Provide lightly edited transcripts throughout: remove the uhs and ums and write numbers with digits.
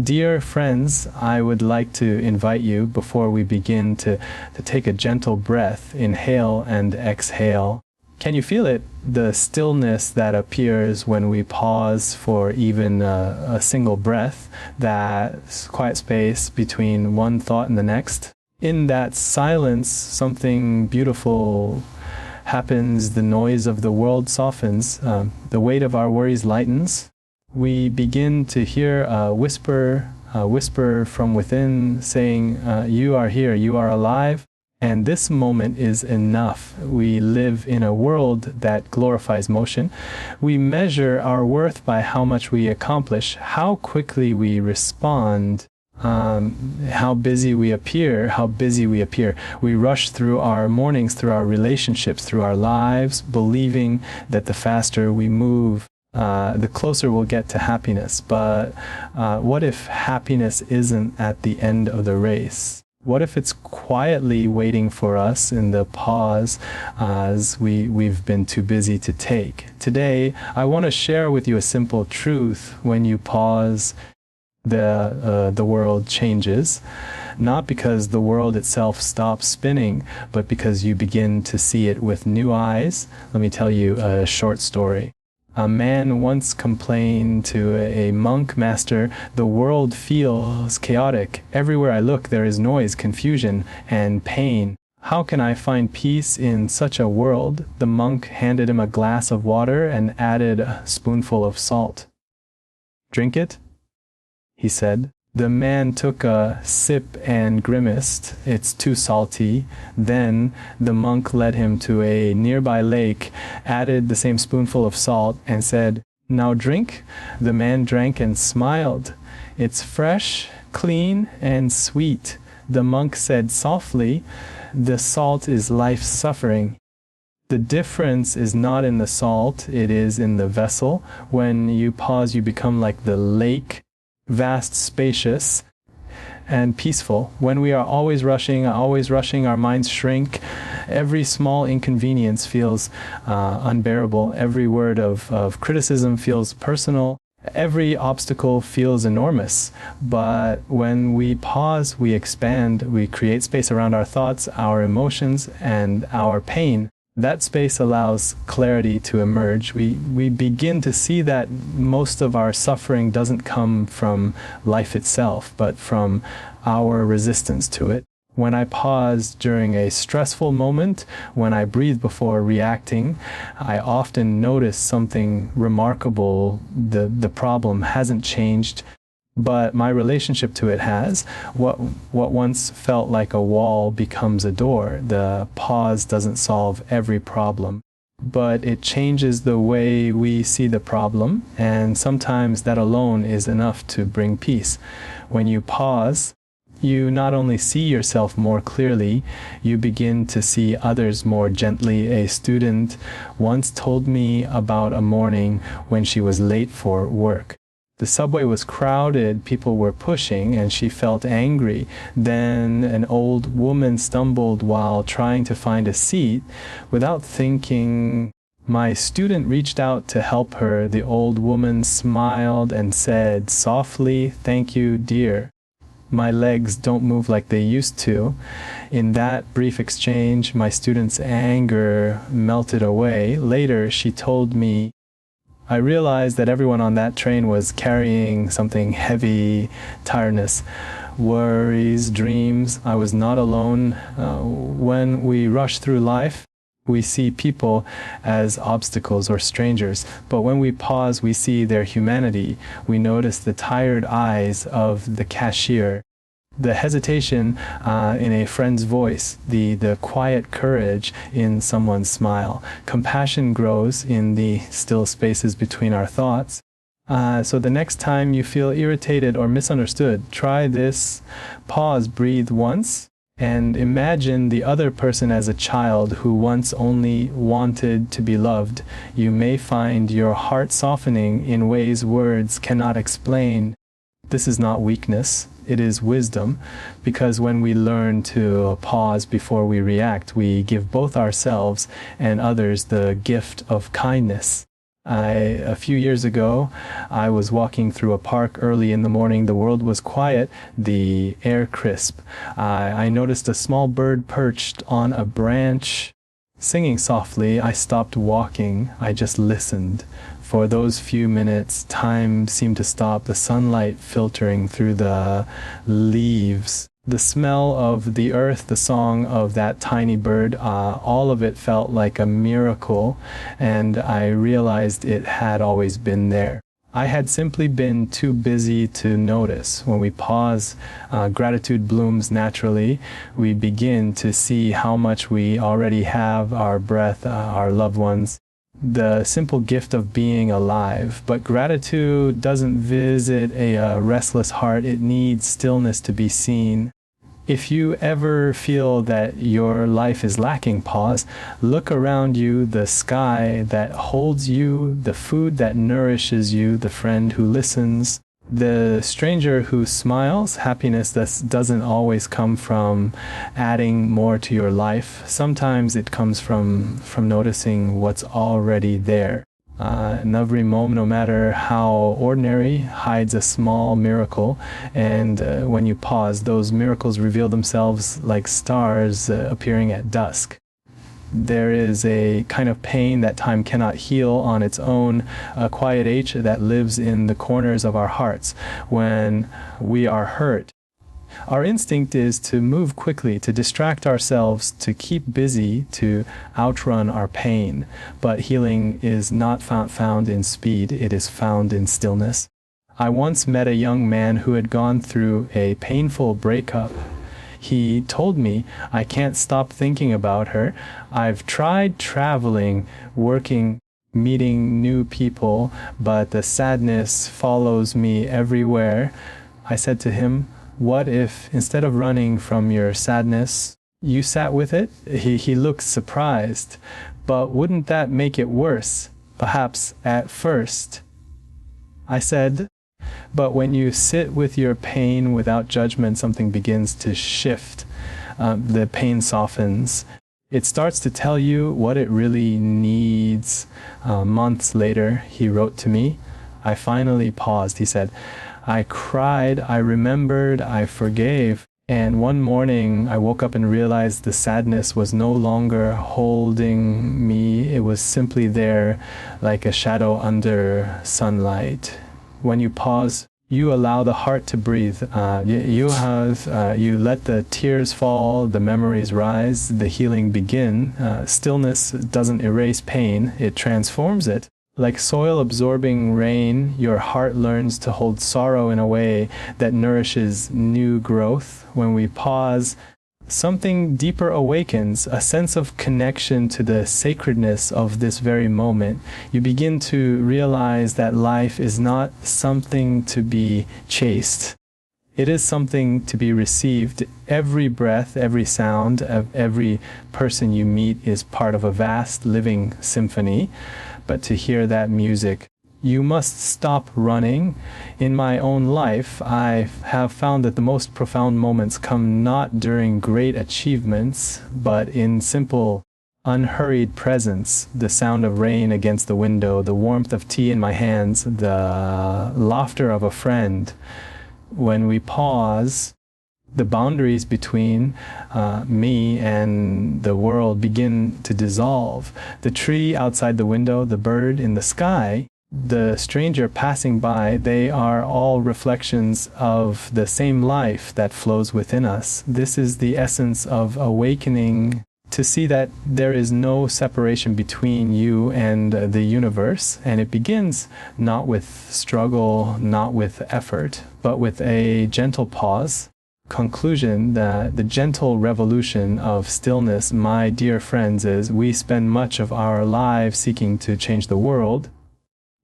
Dear friends, I would like to invite you before we begin to take a gentle breath, inhale and exhale. Can you feel it? The stillness that appears when we pause for even a single breath, that quiet space between one thought and the next. In that silence, something beautiful happens. The noise of the world softens. The weight of our worries lightens. We begin to hear a whisper from within saying, you are here, you are alive, and this moment is enough. We live in a world that glorifies motion. We measure our worth by how much we accomplish, how quickly we respond, how busy we appear. We rush through our mornings, through our relationships, through our lives, believing that the faster we move, the closer we'll get to happiness. But what if happiness isn't at the end of the race? What if it's quietly waiting for us in the pause as we've been too busy to take? Today, I want to share with you a simple truth. When you pause, the world changes. Not because the world itself stops spinning, but because you begin to see it with new eyes. Let me tell you a short story. A man once complained to a monk master, "The world feels chaotic. Everywhere I look there is noise, confusion, and pain. How can I find peace in such a world?" The monk handed him a glass of water and added a spoonful of salt. "Drink it," he said. The man took a sip and grimaced. "It's too salty." Then the monk led him to a nearby lake, added the same spoonful of salt, and said, "Now drink." The man drank and smiled. "It's fresh, clean, and sweet." The monk said softly, "The salt is life's suffering." The difference is not in the salt, it is in the vessel. When you pause, you become like the lake, vast, spacious, and peaceful. When we are always rushing, our minds shrink. Every small inconvenience feels unbearable. Every word of criticism feels personal. Every obstacle feels enormous. But when we pause, we expand. We create space around our thoughts, our emotions, and our pain. That space allows clarity to emerge. We begin to see that most of our suffering doesn't come from life itself, but from our resistance to it. When I pause during a stressful moment, when I breathe before reacting, I often notice something remarkable. The problem hasn't changed, but my relationship to it has. What once felt like a wall becomes a door. The pause doesn't solve every problem, but it changes the way we see the problem, and sometimes that alone is enough to bring peace. When you pause, you not only see yourself more clearly, you begin to see others more gently. A student once told me about a morning when she was late for work. The subway was crowded, people were pushing, and she felt angry. Then an old woman stumbled while trying to find a seat. Without thinking, my student reached out to help her. The old woman smiled and said softly, "Thank you, dear. My legs don't move like they used to." In that brief exchange, my student's anger melted away. Later, she told me, "I realized that everyone on that train was carrying something heavy, tiredness, worries, dreams. I was not alone." When we rush through life, we see people as obstacles or strangers, but when we pause, we see their humanity. We notice the tired eyes of the cashier, the hesitation in a friend's voice, the quiet courage in someone's smile. Compassion grows in the still spaces between our thoughts. So the next time you feel irritated or misunderstood, try this. Pause, breathe once, and imagine the other person as a child who once only wanted to be loved. You may find your heart softening in ways words cannot explain. This is not weakness, it is wisdom, because when we learn to pause before we react, we give both ourselves and others the gift of kindness. A few years ago, I was walking through a park early in the morning. The world was quiet, the air crisp. I noticed a small bird perched on a branch, singing softly. I stopped walking. I just listened. For those few minutes, time seemed to stop, the sunlight filtering through the leaves. The smell of the earth, the song of that tiny bird, all of it felt like a miracle, and I realized it had always been there. I had simply been too busy to notice. When we pause, gratitude blooms naturally. We begin to see how much we already have, our breath, our loved ones, the simple gift of being alive. But gratitude doesn't visit a restless heart. It needs stillness to be seen. If you ever feel that your life is lacking pause, look around you, the sky that holds you, the food that nourishes you, the friend who listens, the stranger who smiles. Happiness that doesn't always come from adding more to your life. Sometimes it comes from noticing what's already there. In every moment, no matter how ordinary, hides a small miracle, and when you pause, those miracles reveal themselves like stars appearing at dusk. There is a kind of pain that time cannot heal on its own, a quiet ache that lives in the corners of our hearts. When we are hurt, our instinct is to move quickly, to distract ourselves, to keep busy, to outrun our pain. But healing is not found in speed, it is found in stillness. I once met a young man who had gone through a painful breakup. He told me, "I can't stop thinking about her. I've tried traveling, working, meeting new people, but the sadness follows me everywhere." I said to him, "What if, instead of running from your sadness, you sat with it?" He looked surprised. "But wouldn't that make it worse? Perhaps at first." I said, "But when you sit with your pain without judgment, something begins to shift. The pain softens. It starts to tell you what it really needs." Months later, he wrote to me. I finally paused. He said, "I cried, I remembered, I forgave. And one morning I woke up and realized the sadness was no longer holding me. It was simply there like a shadow under sunlight." When you pause, you allow the heart to breathe. You let the tears fall, the memories rise, the healing begin. Stillness doesn't erase pain, it transforms it. Like soil absorbing rain, your heart learns to hold sorrow in a way that nourishes new growth. When we pause, something deeper awakens, a sense of connection to the sacredness of this very moment. You begin to realize that life is not something to be chased. It is something to be received. Every breath, every sound of every person you meet is part of a vast living symphony. But to hear that music, you must stop running. In my own life, I have found that the most profound moments come not during great achievements, but in simple, unhurried presence. The sound of rain against the window, the warmth of tea in my hands, the laughter of a friend. When we pause, the boundaries between me and the world begin to dissolve. The tree outside the window, the bird in the sky, the stranger passing by, they are all reflections of the same life that flows within us. This is the essence of awakening, to see that there is no separation between you and the universe. And it begins not with struggle, not with effort, but with a gentle pause. Conclusion, that the gentle revolution of stillness, my dear friends, is we spend much of our lives seeking to change the world,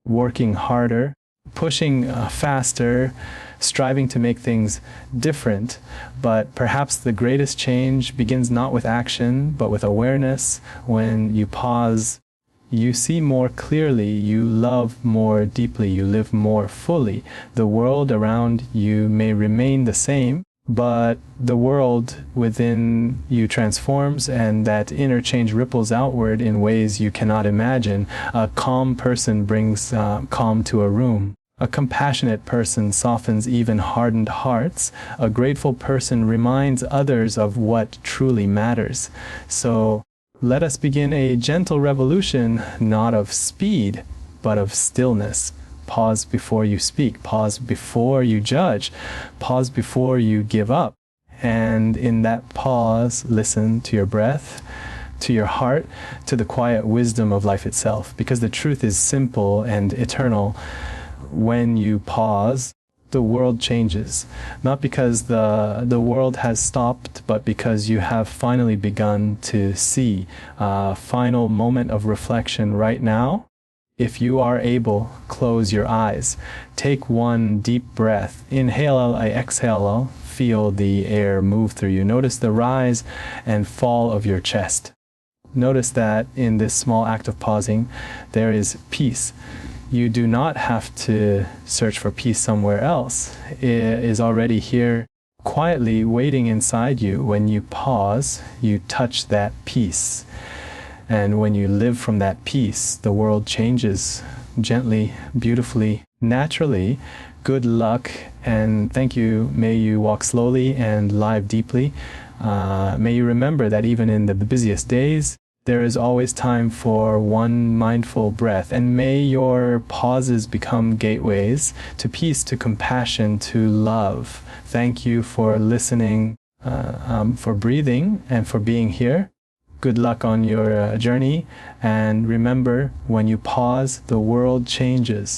working harder, pushing faster, striving to make things different. But perhaps the greatest change begins not with action, but with awareness. When you pause, you see more clearly, you love more deeply, you live more fully. The world around you may remain the same, but the world within you transforms, and that inner change ripples outward in ways you cannot imagine. A calm person brings calm to a room. A compassionate person softens even hardened hearts. A grateful person reminds others of what truly matters. So let us begin a gentle revolution, not of speed, but of stillness. Pause before you speak. Pause before you judge. Pause before you give up. And in that pause, listen to your breath, to your heart, to the quiet wisdom of life itself. Because the truth is simple and eternal. When you pause, the world changes. Not because the world has stopped, but because you have finally begun to see. A final moment of reflection right now. If you are able, close your eyes. Take one deep breath. Inhale, exhale. Feel the air move through you. Notice the rise and fall of your chest. Notice that in this small act of pausing, there is peace. You do not have to search for peace somewhere else. It is already here, quietly waiting inside you. When you pause, you touch that peace. And when you live from that peace, the world changes gently, beautifully, naturally. Good luck and thank you. May you walk slowly and live deeply. May you remember that even in the busiest days, there is always time for one mindful breath. And may your pauses become gateways to peace, to compassion, to love. Thank you for listening, for breathing, and for being here. Good luck on your journey. And remember, when you pause, the world changes.